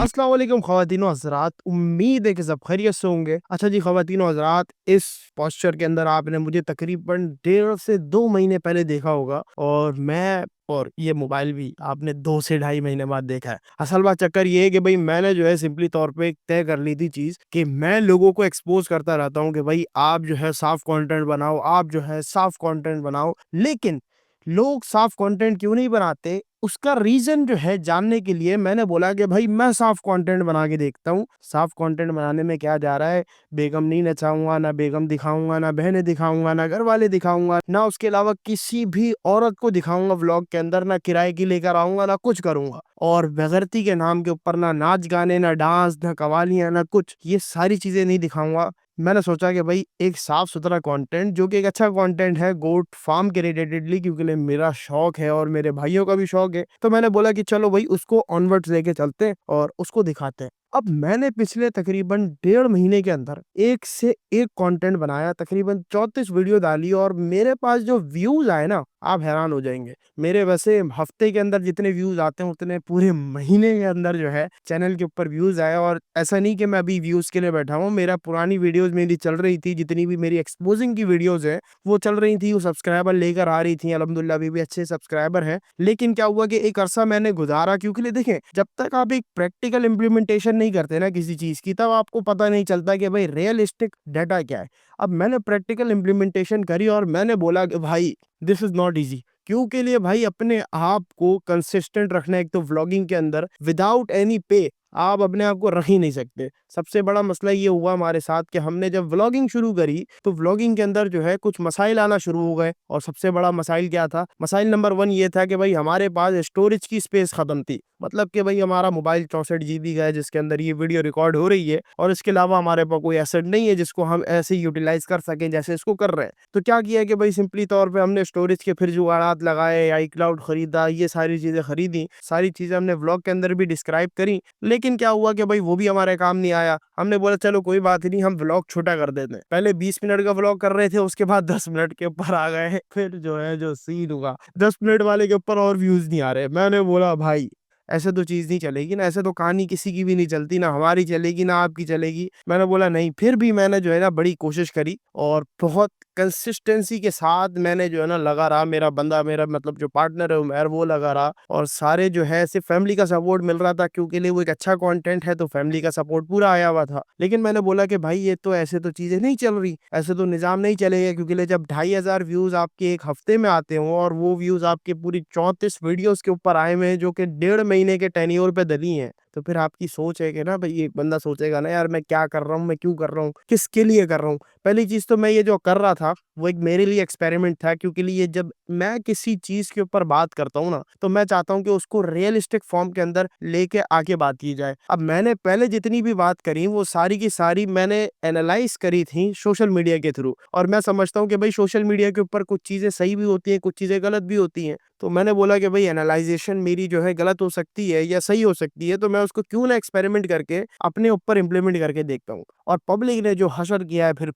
अस्सलाम वालेकुम ख़वातीनो हज़रात, उम्मीद है कि सब खैरियत से होंगे। अच्छा जी ख़वातीनो हज़रात, इस पोस्चर के अंदर आपने मुझे तकरीबन 1.5 से 2 महीने पहले देखा होगा और ये मोबाइल भी आपने 2 से ढाई महीने बाद देखा है। असल बात चक्कर ये है कि भई मैंने जो है सिंपली तौर पे एक तय कर ली थी चीज़ कि मैं लोगों को एक्सपोज़ करता रहता हूँ कि भई आप जो है साफ़ कंटेंट बनाओ, आप जो है साफ़ कंटेंट बनाओ। लेकिन लोग साफ़ कंटेंट क्यों नहीं बनाते, उसका रीज़न जो है जानने के लिए मैंने बोला कि भाई मैं साफ़ कंटेंट बना के देखता हूँ। साफ़ कंटेंट बनाने में क्या जा रहा है, बेगम नहीं नचाऊँगा, ना बेगम दिखाऊँगा, ना बहनें दिखाऊँगा, ना घरवाले दिखाऊँगा, ना उसके अलावा किसी भी औरत को दिखाऊँगा व्लॉग के अंदर, ना किराए की लेकर आऊँगा, ना कुछ करूँगा। और बेग़ैरती के नाम के ऊपर ना नाच-गाने, ना डांस, ना कव्वालियाँ, ना कुछ, ये सारी चीज़ें नहीं दिखाऊँगा। मैंने सोचा कि भाई एक साफ-सुथरा कंटेंट जो कि एक अच्छा कंटेंट है गोट फार्म के रिलेटेडली, क्योंकि मेरा शौक है और मेरे भाइयों का भी शौक है। तो मैंने बोला कि चलो भाई उसको ऑनवर्ड्स लेके चलते हैं और उसको दिखाते हैं। अब मैंने पिछले तकरीबन 1.5 महीने के अंदर एक से एक कंटेंट बनाया, तकरीबन 34 वीडियो डाली और मेरे पास जो व्यूज़ आए ना, आप हैरान हो जाएँगे। मेरे वैसे हफ्ते के अंदर जितने व्यूज़ आते हैं उतने पूरे महीने के अंदर जो है चैनल के ऊपर व्यूज़ आए। और ऐसा नहीं कि मैं अभी व्यूज़ के लिए बैठा हूँ, मेरा पुरानी वीडियोज़ मेरी चल रही थी, जितनी भी मेरी एक्सपोज़िंग की वीडियोज़ हैं, वो चल रही थी, वो सब्सक्राइबर लेकर आ रही थी। अल्हम्दुलिल्लाह अभी भी अच्छे सब्सक्राइबर हैं। लेकिन क्या हुआ कि एक अरसा मैंने गुज़ारा, क्योंकि देखें, जब तक आप एक प्रैक्टिकल इम्प्लीमेंटेशन नहीं करते ना किसी चीज़ की, तब आपको पता नहीं चलता कि भाई रियलिस्टिक डाटा क्या है। अब मैंने प्रैक्टिकल इम्प्लीमेंटेशन करी और मैंने बोला कि भाई दिस इज़ नॉट ईज़ी। क्यों के लिए भाई अपने आप को कंसिस्टेंट रखना, एक तो व्लॉगिंग के अंदर विदाउट एनी पे आप अपने आप को रख ही नहीं सकते। सबसे बड़ा मसला ये हुआ हमारे साथ कि हमने जब व्लॉगिंग शुरू करी, तो व्लॉगिंग के अंदर जो है कुछ मसाइल आना शुरू हो गए। और सबसे बड़ा मसाइल क्या था? मसाइल नंबर 1 ये था कि भाई हमारे पास स्टोरेज की स्पेस खत्म थी। मतलब कि भाई हमारा मोबाइल 64 जीबी का है जिसके अंदर ये वीडियो रिकॉर्ड हो रही है, और इसके अलावा हमारे पास कोई एसेट नहीं है जिसको हम ऐसे यूटिलाइज़ कर सकें जैसे इसको कर रहे हैं। तो क्या किया कि भाई सिंपली तौर पे हमने स्टोरेज के फिर जुगाड़ात लगाए, आईक्लाउड खरीदा, ये सारी चीज़ें खरीदी। सारी चीज़ें हमने व्लॉग के अंदर भी डिस्क्राइब करी। लेकिन क्या हुआ कि भाई वो भी हमारे काम नहीं आया। हमने बोला चलो कोई बात नहीं, हम व्लॉग छोटा कर देते हैं। पहले 20 मिनट का व्लॉग कर रहे थे, उसके बाद 10 मिनट के ऊपर आ गए। फिर जो है जो सीन हुआ, 10 मिनट वाले के ऊपर और व्यूज़ नहीं आ रहे। मैंने बोला भाई ऐसे तो चीज़ नहीं चलेगी ना, ऐसे तो कहानी किसी की भी नहीं चलती, ना हमारी चलेगी, ना आपकी चलेगी। मैंने बोला नहीं, फिर भी मैंने जो है ना बड़ी कोशिश करी और बहुत कंसिस्टेंसी के साथ मैंने जो है ना लगा रहा। मेरा बंदा, मेरा मतलब जो पार्टनर है उमर, वो लगा रहा। और सारे जो है सिर्फ फैमिली का सपोर्ट मिल रहा था, क्योंकि लिए वो एक अच्छा कंटेंट है तो फैमिली का सपोर्ट पूरा आया हुआ था। लेकिन मैंने बोला कि भाई ये तो ऐसे तो चीज़ें नहीं चल रही, ऐसे तो निज़ाम नहीं चलेगा, क्योंकि लिए जब 2500 व्यूज़ आपके 1 हफ्ते में आते हों और वो व्यूज़ आपकी पूरी 34 वीडियोज़ के ऊपर आए हुए हैं जो कि 1.5 महीने के टेन्योर पे डली हैं, तो फिर आपकी सोच है कि ना भई एक बंदा सोचेगा ना यार मैं क्या कर रहा हूँ, मैं क्यों कर रहा हूँ, किसके लिए कर रहा हूँ। पहली चीज़ तो मैं ये जो कर रहा था वो एक मेरे लिए एक्सपेरिमेंट था, क्योंकि लिए जब मैं किसी चीज़ के ऊपर बात करता हूँ ना, तो मैं चाहता हूँ कि उसको रियलिस्टिक फॉर्म के अंदर लेके आके बात की जाए। अब मैंने पहले जितनी भी बात करी वो सारी की सारी मैंने एनालाइज़ करी थी सोशल मीडिया के थ्रू, और मैं समझता हूँ कि भई सोशल मीडिया के ऊपर कुछ चीज़ें सही भी होती हैं, कुछ चीज़ें गलत भी होती हैं। तो मैंने बोला कि भई एनालाइज़ेशन मेरी जो है गलत हो सकती है या सही हो सकती है, तो मैं उसको क्यों ना एक्सपेरिमेंट करके अपने ऊपर इम्प्लीमेंट करके देखता हूँ। और पब्लिक ने जो हशर किया है फिर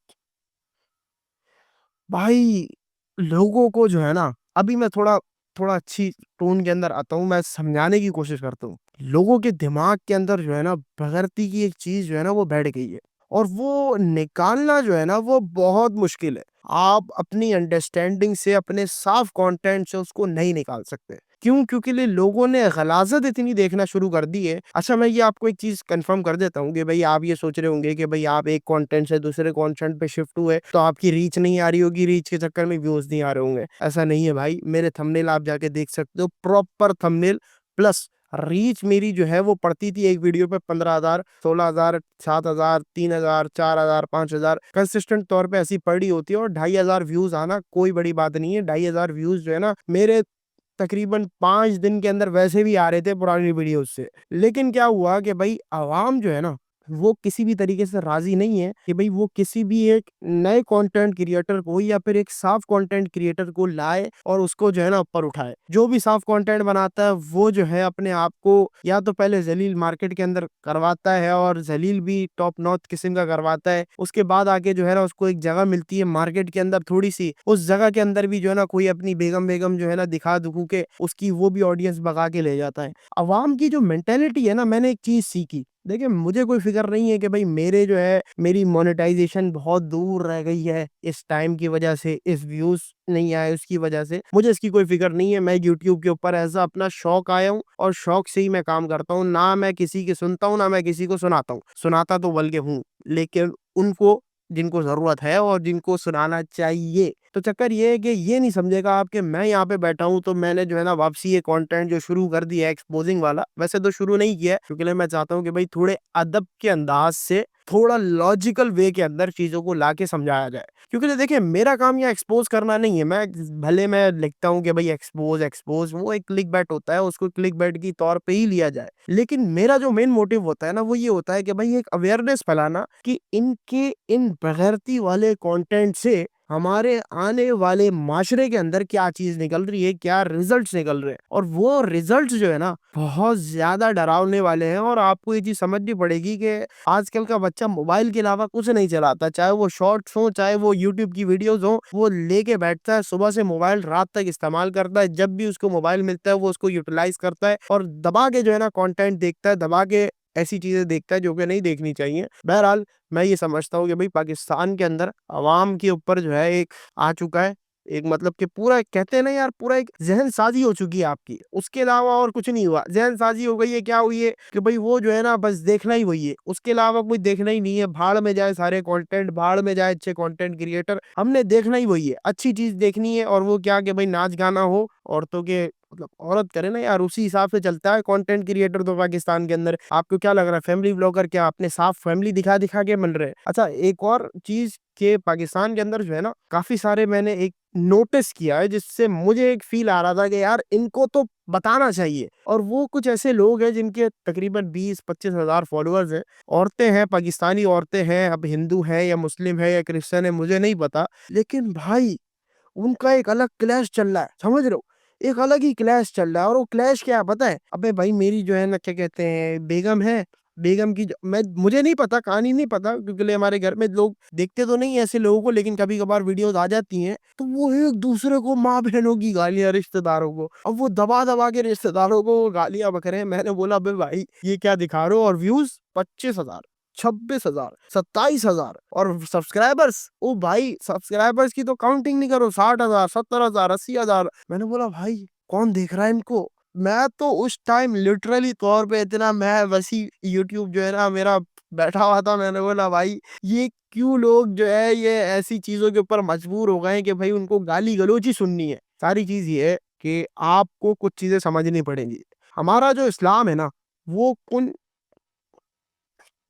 भाई, लोगों को जो है ना, अभी मैं थोड़ा थोड़ा अच्छी टोन के अंदर आता हूँ, मैं समझाने की कोशिश करता हूँ। लोगों के दिमाग के अंदर जो है ना, बग़ैरती की एक चीज़ जो है ना, वो बैठ गई है और वो निकालना जो है ना, वो बहुत मुश्किल है। आप अपनी अंडरस्टैंडिंग से, अपने साफ कंटेंट से उसको नहीं निकाल सकते। क्यों? क्योंकि लोगों ने ग़लाज़त इतनी देखना शुरू कर दी है। अच्छा, मैं ये आपको एक चीज़ कन्फर्म कर देता हूँ कि भई आप ये सोच रहे होंगे कि भई आप एक कंटेंट से दूसरे कंटेंट पे शिफ्ट हुए, तो आपकी रीच नहीं आ रही होगी, रीच के चक्कर में व्यूज़ नहीं आ रहे होंगे। ऐसा नहीं है भाई, मेरे थंबनेल आप जाके देख सकते हो, प्रॉपर थंबनेल प्लस रीच मेरी जो है वो पड़ती थी एक वीडियो पे 15,000, 16,000, 7,000, 3,000, 4,000, 5,000 कंसिस्टेंट तौर पे ऐसी पड़ी होती है। और 2,500 व्यूज़ आना कोई बड़ी बात नहीं है। 2,500 व्यूज़ जो है ना, मेरे तकरीबन 5 दिन के अंदर वैसे भी आ रहे थे पुरानी वीडियोज़ से। लेकिन क्या हुआ कि भई आवाम जो है ना, वो किसी भी तरीके से राज़ी नहीं है कि भई वो किसी भी एक नए कंटेंट क्रिएटर को या फिर एक साफ कंटेंट क्रिएटर को लाए और उसको जो है ना ऊपर उठाए। जो भी साफ कंटेंट बनाता है वो जो है अपने आप को या तो पहले ज़लील मार्केट के अंदर करवाता है और ज़लील भी टॉप नॉच किस्म का करवाता है। उसके बाद आके जो है ना उसको एक जगह मिलती है मार्केट के अंदर थोड़ी-सी, उस जगह के अंदर भी जो है ना कोई अपनी बेगम-वेगम जो है ना दिखा-दुखू के उसकी वो भी ऑडियंस भगा के ले जाता है। अवाम की जो मेंटालिटी है ना, मैंने एक चीज़ सीखी। देखिए, मुझे कोई फ़िक्र नहीं है कि भई मेरे जो है मेरी मोनेटाइज़ेशन बहुत दूर रह गई है इस टाइम की वजह से, इस व्यूज़ नहीं आए उसकी वजह से। मुझे इसकी कोई फ़िक्र नहीं है। मैं यूट्यूब के ऊपर ऐज़ अ अपना शौक आया हूँ और शौक से ही मैं काम करता हूँ। ना मैं किसी की सुनता हूँ, ना मैं किसी को सुनाता हूँ। सुनाता तो बल्कि हूँ, लेकिन उनको जिनको ज़रूरत है और जिनको सुनाना चाहिए। तो चक्कर ये है कि ये नहीं समझेगा आप कि मैं यहाँ पे बैठा हूँ तो मैंने जो है ना वापसी ये कंटेंट जो शुरू कर दिया है एक्सपोजिंग वाला, वैसे तो शुरू नहीं किया है क्योंकि मैं चाहता हूँ कि भाई थोड़े अदब के अंदाज से, थोड़ा लॉजिकल वे के अंदर चीज़ों को लाके समझाया जाए। क्योंकि देखिए मेरा काम यहाँ एक्सपोज़ करना नहीं है, मैं लिखता हूँ कि भाई एक्सपोज़ एक्सपोज़ वो एक क्लिकबैट होता है, उसको क्लिकबैट की तौर पे ही लिया जाए। लेकिन मेरा जो मेन मोटिव होता है ना वो ये होता है कि भाई एक अवेयरनेस फैलाना कि इनके इन बेगैरती वाले कंटेंट से हमारे आने वाले माशरे के अंदर क्या चीज़ निकल रही है, क्या रिज़ल्ट्स निकल रहे हैं और वो रिज़ल्ट्स जो है ना बहुत ज़्यादा डरावने वाले हैं और आपको ये चीज़ समझनी पड़ेगी कि आजकल का बच्चा मोबाइल के अलावा कुछ नहीं चलाता। चाहे वो शॉर्ट्स हों, चाहे वो यूट्यूब की वीडियोज़ हों, वो लेके बैठता है सुबह से मोबाइल रात तक इस्तेमाल करता है। जब भी उसको मोबाइल मिलता है वो उसको यूटिलाइज़ करता है और दबा के जो है ना कंटेंट देखता है, दबा के ऐसी चीज़ें देखता है जो कि नहीं देखनी चाहिए। बहरहाल मैं ये समझता हूँ कि भई पाकिस्तान के अंदर अवाम के ऊपर जो है एक आ चुका है, एक मतलब कि पूरा कहते हैं ना यार पूरा एक ज़हन-साज़ी हो चुकी है आपकी, उसके अलावा और कुछ नहीं हुआ। ज़हन-साज़ी हो गई है, क्या हुई है कि भई वो जो है ना बस देखना ही वही है, उसके अलावा कुछ देखना ही नहीं है। भाड़ में जाए सारे कंटेंट, भाड़ में जाए अच्छे कंटेंट क्रिएटर, हमने देखना ही वही है। अच्छी चीज़ देखनी है और वो क्या कि भई नाच-गाना हो, औरतों के मतलब औरत करे ना यार उसी हिसाब से चलता है कंटेंट क्रिएटर तो पाकिस्तान के अंदर। आपको क्या लग रहा है फैमिली व्लॉगर क्या अपने साफ फैमिली दिखा-दिखा के मिल रहे हैं? अच्छा एक और चीज़ के पाकिस्तान के अंदर जो है ना काफ़ी सारे मैंने एक नोटिस किया है जिससे मुझे एक फ़ील आ रहा था कि यार इनको तो बताना चाहिए और वो कुछ ऐसे लोग हैं जिनके तकरीबन 20-25 हज़ार फॉलोअर्स हैं। औरतें हैं, पाकिस्तानी औरतें हैं, अब हिंदू हैं या मुस्लिम है या क्रिश्चियन है मुझे नहीं पता। लेकिन भाई उनका एक अलग क्लैश चल रहा है, समझ रहे हो? एक अलग ही क्लैश चल रहा है और वो क्लैश क्या है पता है? अबे भाई मेरी जो है ना क्या कहते हैं बेगम है, बेगम की जो मैं मुझे नहीं पता, कहानी नहीं पता क्योंकि हमारे घर में लोग देखते तो नहीं है ऐसे लोगों को लेकिन कभी-कभार वीडियोज़ आ जाती हैं, तो वो एक-दूसरे को माँ-बहनों की गालियाँ रिश्तेदारों को। अब वो दबा-दबा के रिश्तेदारों को गालियाँ बक रहे हैं। मैंने बोला अबे भाई ये क्या दिखा रहे हो और व्यूज़ 25,000 26,000 27,000 और सब्सक्राइबर्स ओ भाई सब्सक्राइबर्स की तो काउंटिंग नहीं करो 60,000 70,000 80,000 मैंने बोला भाई कौन देख रहा है इनको मैं तो उस टाइम लिटरली तौर पे इतना मैं वैसी यूट्यूब जो है ना मेरा बैठा हुआ था मैंने बोला भाई ये क्यों लोग जो है ये ऐसी चीजों के ऊपर मजबूर हो गए हैं कि भाई उनको गाली गलौज ही सुननी है सारी चीज ये है कि आपको कुछ चीजें समझनी पड़ेंगी हमारा जो इस्लाम है ना वो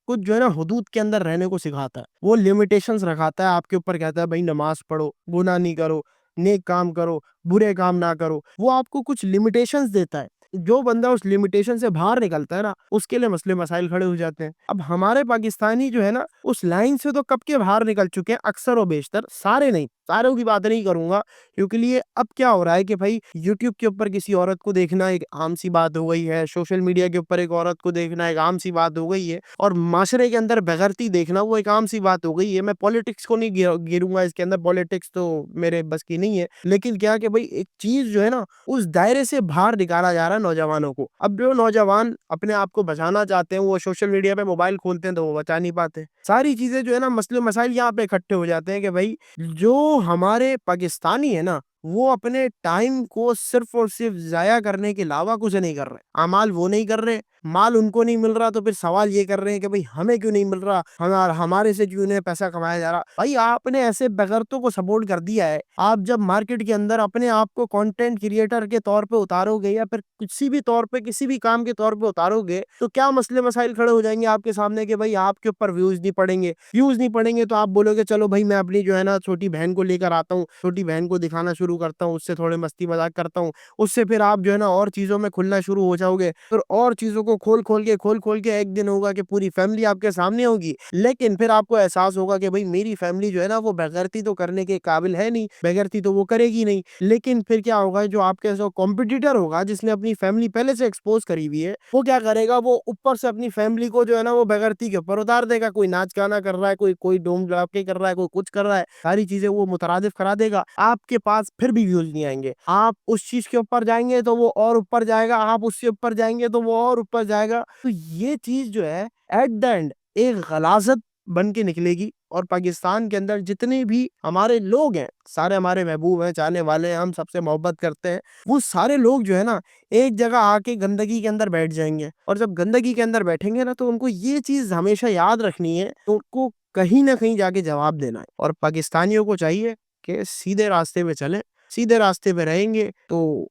कुछ जो है ना हुदूद के अंदर रहने को सिखाता है। वो लिमिटेशंस रखाता है आपके ऊपर कहता है भाई नमाज़ पढ़ो, गुनाह नहीं करो, नेक काम करो, बुरे काम ना करो। वो आपको कुछ लिमिटेशंस देता है। जो बंदा उस लिमिटेशन से बाहर निकलता है ना, उसके लिए मसले मसाइल खड़े हो जाते हैं। अब हमारे पाकिस्तानी जो है ना, उस लाइन से तो कब के बाहर निकल चुके हैं अक्सर और बेशतर, सारे नहीं, सारों की बात नहीं करूँगा क्योंकि लिए अब क्या हो रहा है कि भाई यूट्यूब के ऊपर किसी औरत को देखना एक आम सी बात हो गई है, सोशल मीडिया के ऊपर एक औरत को देखना एक आम सी बात हो गई है और माशरे के अंदर बेगैरती देखना वो एक आम सी बात हो गई है। मैं पॉलिटिक्स को नहीं गिरूँगा इसके अंदर, पॉलिटिक्स तो मेरे बस की नहीं है। लेकिन क्या कि भाई एक चीज़ जो है ना, उस दायरे से बाहर निकाला जा रहा है नौजवानों को। अब जो नौजवान अपने आप को बचाना चाहते हैं, वो सोशल मीडिया पे मोबाइल खोलते हैं तो वो बचा नहीं पाते। सारी चीज़ें जो है ना मसले मसाइल यहाँ पे इकट्ठे हो जाते हैं कि भाई जो हमारे पाकिस्तानी है ना, वो अपने टाइम को सिर्फ़ और सिर्फ़ ज़ाया करने के अलावा कुछ नहीं कर रहे। अमाल वो नहीं कर रहे, माल उनको नहीं मिल रहा तो फिर सवाल ये कर रहे हैं कि भाई हमें क्यों नहीं मिल रहा? हमारे से क्यों नहीं पैसा कमाया जा रहा? भाई आपने ऐसे बेगैरतों को सपोर्ट कर दिया है। आप जब मार्केट के अंदर अपने आप को कंटेंट क्रिएटर के तौर पे उतारोगे या फिर किसी भी तौर पे, किसी भी काम के तौर पे उतारोगे, तो क्या मसले मसाइल खड़े हो जाएँगे आपके सामने कि भाई आपके ऊपर व्यूज़ नहीं पड़ेंगे। व्यूज़ नहीं पड़ेंगे तो आप बोलोगे चलो भाई मैं अपनी जो है ना छोटी बहन को लेकर आता हूँ, छोटी बहन को दिखाना शुरू शुरू करता हूँ, उससे थोड़े मस्ती मज़ाक करता हूँ, उससे फिर आप जो है ना और चीज़ों में खुलना शुरू हो जाओगे। फिर और चीज़ों को खोल-खोल के एक दिन होगा कि पूरी फैमिली आपके सामने होगी। लेकिन फिर आपको एहसास होगा कि भई मेरी फैमिली जो है ना वो बेगैरती तो करने के काबिल है नहीं, बेगैरती तो वो करेगी नहीं। लेकिन फिर क्या होगा, जो आपके जो कॉम्पिटिटर होगा जिसने अपनी फैमिली पहले से एक्सपोज़ करी हुई है, वो क्या करेगा, वो ऊपर से अपनी फैमिली को जो है ना वो बेगैरती के ऊपर उतार देगा। कोई नाच-गाना कर रहा है, कोई कोई डोम डराव के कर रहा है, कोई कुछ कर रहा है, सारी चीज़ें वो मुतरादिफ करा देगा। आपके पास फिर भी व्यूज़ नहीं आएँगे। आप उस चीज़ के ऊपर जाएँगे तो वो और ऊपर जाएगा, आप उससे ऊपर जाएँगे तो वो और ऊपर जाएगा। तो ये चीज़ जो है एट द एंड एक ग़लाज़त बन के निकलेगी, और पाकिस्तान के अंदर जितने भी हमारे लोग हैं, सारे हमारे महबूब हैं, चाहने वाले हैं, हम सबसे मोहब्बत करते हैं, वो सारे लोग जो है ना एक जगह आके गंदगी के अंदर बैठ जाएँगे, और जब गंदगी के अंदर बैठेंगे ना तो उनको ये चीज़ हमेशा याद रखनी है, तो उनको कहीं न कहीं जाके जवाब देना है। और पाकिस्तानियों को चाहिए कि सीधे रास्ते पे चलें, सीधे रास्ते पे रहेंगे तो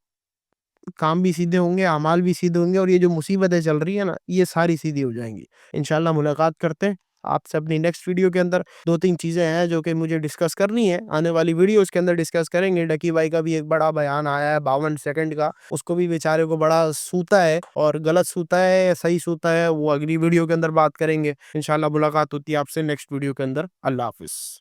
काम भी सीधे होंगे, अमाल भी सीधे होंगे, और ये जो मुसीबतें चल रही है ना, ये सारी सीधी हो जाएँगी। इंशाअल्लाह मुलाकात करते हैं आपसे अपनी नेक्स्ट वीडियो के अंदर। 2-3 चीज़ें हैं जो कि मुझे डिस्कस करनी है, आने वाली वीडियोज़ के अंदर डिस्कस करेंगे। डकी भाई का भी एक बड़ा बयान आया है 52 सेकंड का, उसको भी बेचारे को बड़ा सूता है, और गलत सूता है या सही सूता है, वो अगली वीडियो के अंदर बात करेंगे। इंशाअल्लाह मुलाकात होती है आपसे नेक्स्ट वीडियो के अंदर। अल्लाह हाफ़िज़।